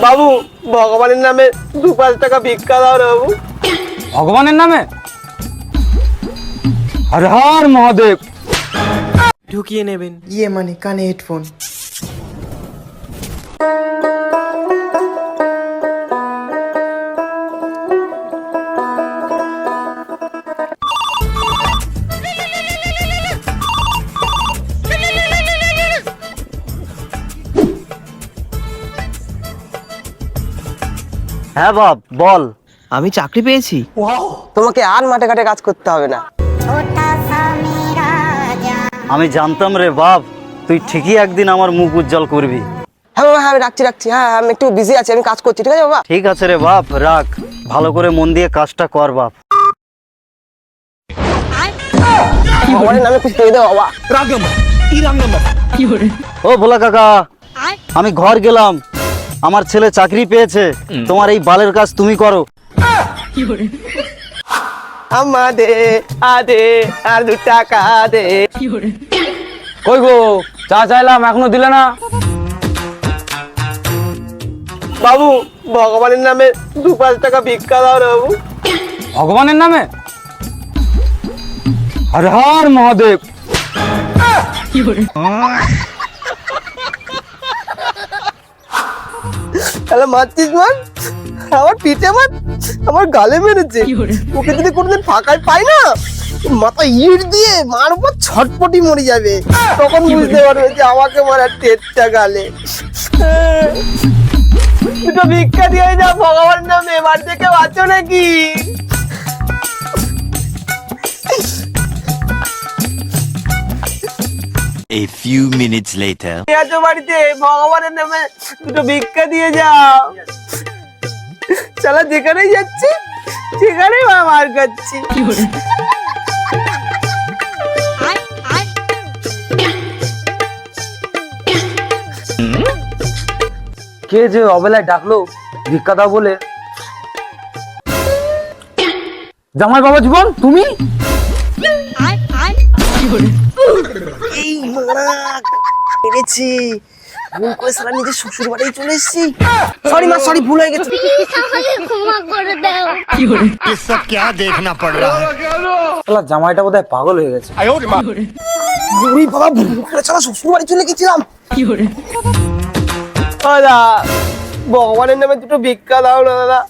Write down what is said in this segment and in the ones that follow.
বাবু ভগবানের নামে 2-5 টাকা ভিক্ষা দাও রে বাবু। ভগবানের নামে? হর হর মহাদেব। ঢুকিয়ে নেবেন। মানে কানে হেডফোন। হ্যাঁ বাপ বল। আমি চাকরি পেয়েছি, তোমাকে আর মাঠে ঘাটে কাজ করতে হবে না। আমি জানতাম রে বাপ, তুই ঠিকই একদিন আমার মুখ উজ্জ্বল করবি। হ্যাঁ বাবা, হ্যাঁ আমি রাখছি। হ্যাঁ আমি একটু বিজি আছি, আমি কাজ করছি, ঠিক আছে বাবা? ঠিক আছে রে বাপ, রাখ, ভালো করে মন দিয়ে কাজটা কর বাপ। ভগবানের নামে কিছু দিয়ে দাও বাবা। ও ভোলা কাকা, আমি ঘর গেলাম, আমার ছেলে চাকরি পেয়েছে, তোমার এই বালের কাজ তুমি করো। আমাদে আদে আর 2 টাকা দে। কই গো, চা চাইলাম এখনো দিলে না? বাবু ভগবানের নামে 2-5 টাকা ভিক্ষা দাও রে বাবু। ভগবানের নামে? হর হর মহাদেব। তাহলে মারছিস মার, আমার পিঠে মার, আমার গালে মেরেছে। ওকে যদি কোনোদিন ফাঁকায় পাই না, মাথা ইট দিয়ে মারবো, ছটপটি মরে যাবে। তখন বুঝতে পারবে যে আমাকে মারার টেটটা গালে। দুটো ভিক্ষা দিয়ে যা ভগবানের নামে, বাড়ি থেকে বাঁচো নাকি? A few minutes later. আছো বাড়িতে, ভগবানের নামে দুটো ভিক্ষা দিয়ে যাও। চালা যেখানেই যাচ্ছি সেখানেই মার খাচ্ছি। কে যে অবেলায় ডাকলো ভিক্ষা দাও বলে? জামাই বাবা জীবন, তুমি? এই মারা পেরেছি, ভুল করে সারা নিজের শ্বশুর বাড়ি চলে এসেছি। সরি মা, সরি, ভুল হয়ে গেছে। ये सब क्या देखना पड़ रहा है? শালা জামাইটা বোধহয় পাগল হয়ে গেছে। বুড়ি বাবা, ভুল করে সারা শ্বশুর বাড়ি চলে গেছিলাম। দাদা ভগবানের নামে দুটো ভিক্ষা দাও না দাদা।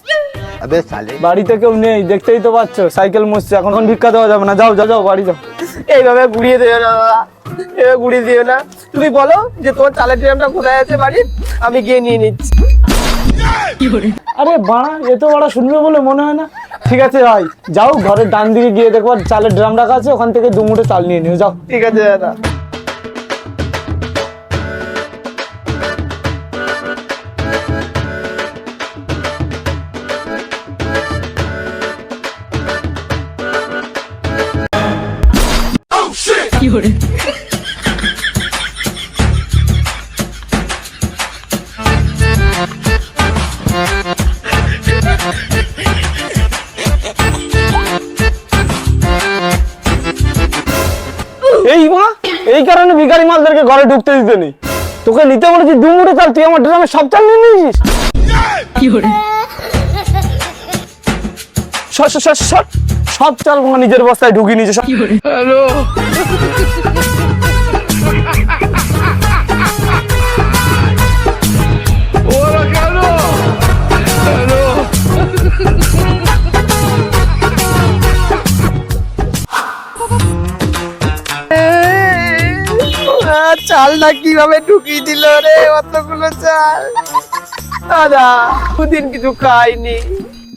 বাড়িতে কেউ নেই, দেখতেই তো পাচ্ছ, সাইকেল মুছছে, এখন ভিক্ষা দেওয়া যাবে না। যাও যাও যাও, বাড়ি যাও। এইভাবে ঘুরিয়ে দিও না দাদা, এইভাবে ঘুরিয়ে দিও না। তুমি বলো যে তোমার চালের ড্রামটা কোথায় আছে বাড়ির, আমি গিয়ে নিয়ে নিচ্ছি। আরে বাড়া, এ তো বাড়া শুনবে বলে মনে হয় না। ঠিক আছে ভাই, যাও, ঘরের ডান দিকে গিয়ে দেখো চালের ড্রাম রাখা আছে, ওখান থেকে 2 মুঠো চাল নিয়ে নিও, যাও। ঠিক আছে দাদা। এই মা, এই কারণে ভিখারি মালদেরকে ঘরে ঢুকতে দিতে নেই। তোকে নিতে বলেছি 2 মুঠো চাল, তুই আমার ড্রামে সব চাল নিয়ে নিয়েছিস। সব চাল নিজের বস্তায় ঢুকিয়ে নিয়েছে। হ্যালো, চালটা কিভাবে ঢুকিয়ে দিল রে, অতগুলো চাল। দাদা দুদিন কিছু খাইনি।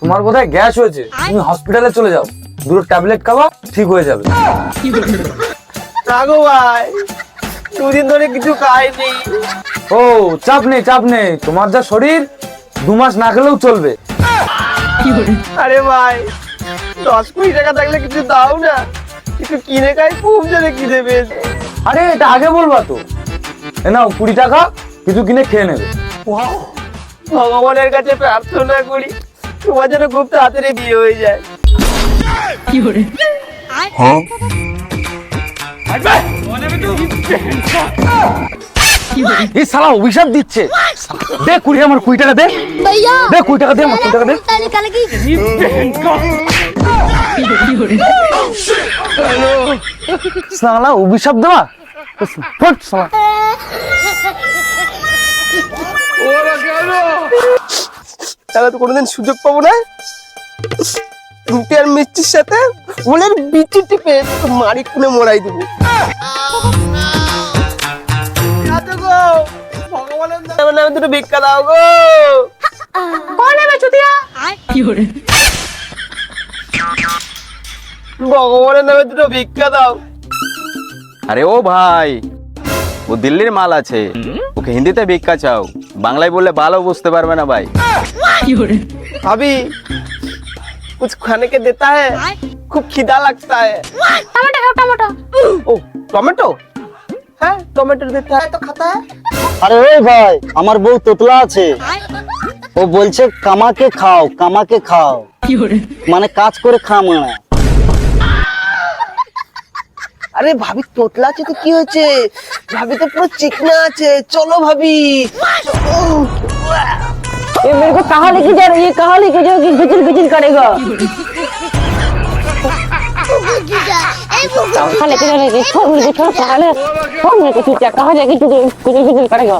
তোমার বোধহয় গ্যাস হয়েছে, তুমি হসপিটালে চলে যাও, 2 ট্যাবলেট খাওয়া, ঠিক হয়ে যাবে। না গো ভাই, 2 দিন ধরে কিছু খাইনি। ও চাপ নেই, চাপ নেই, তোমার যা শরীর 2 মাস না খেলেও চলবে। আরে ভাই 10-20 টাকা থাকলে কিছু দাও না, কিছু কিনে খাই, খুব জোরে খিদে পেয়েছে। আরে এটা আগে বলবা তো। এ নাও 20 টাকা, কিছু কিনে খেয়ে নেবে। ভগবানের কাছে প্রার্থনা করি তোমার যেন খুব তাড়াতাড়ি বিয়ে হয়ে যায়। এই শালা অভিশাপ দিচ্ছে। দে কুড়ি, আমার কুড়ি টাকা দে। भैया দে কুড়ি টাকা দে, আমার কুড়ি টাকা দে। निकालेगी শালা অভিশাপ দেওয়া, ফট শালা। তাহলে তো কোনোদিন সুযোগ পাবো না। রুটি আর মিষ্টির সাথে ওলের বিচি টিপে মারি খুলে মরাই দেবো। ভগবানের নামে দুটো ভিক্ষা দাও গো। कौन है मैं चुतिया ভগবানের নামে দুটো ভিক্ষা দাও। আরে ও ভাই, ও দিল্লির মাল আছে, ওকে হিন্দিতে ভিক্ষা চাও, বাংলায় বললে ভালো বুঝতে পারবে না ভাই। भाभी कुछ खाने के देता है, खूब खिदा लगता है। टमाटर खाओ टमाटर ओ टोमेटो, है टोमेटो देता है तो खाता है। আরে ওই ভাই, আমার বউ তোতলা আছে, ও বলছে কামাকে খাও, কামাকে খাও, মানে কাজ করে খা মানে। আরে ভাবি তোতলা আছে তো কি হয়েছে, ভাবি তো পুরো চিকনা আছে। চলো ভাবি চলো। ये मेरे को कहाँ लेके जा रही है, कहाँ लेके जाओगी, गिचिल गिचिल करेगा। कहाँ लेके जा रही है, छोड़ मेरे को, छोड़ साले, छोड़ मेरे को, चुतिया कहाँ जाएगी, गिचिल गिचिल करेगा।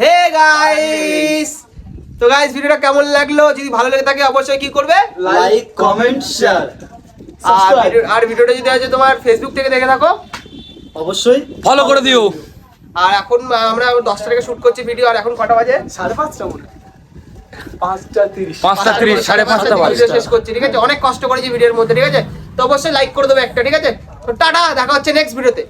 হে গাইস, তো গাইস ভিডিওটা কেমন লাগলো? যদি ভালো লেগে থাকে অবশ্যই কি করবে, লাইক কমেন্ট শেয়ার আর ভিডিওটা যদি আছে তোমার ফেসবুক থেকে দেখে থাকো অবশ্যই ফলো করে দিও। আর এখন আমরা 10টা থেকে শুট করছি ভিডিও, আর এখন কটা বাজে? 5:30 মনে হয়। 5:30, 5:30 ভিডিও শেষ করছি, ঠিক আছে? অনেক কষ্ট করেছি ভিডিওর মধ্যে, ঠিক আছে? তো অবশ্যই লাইক করে দেবে একটা, ঠিক আছে? তো টাটা, দেখা হচ্ছে নেক্সট ভিডিওতে।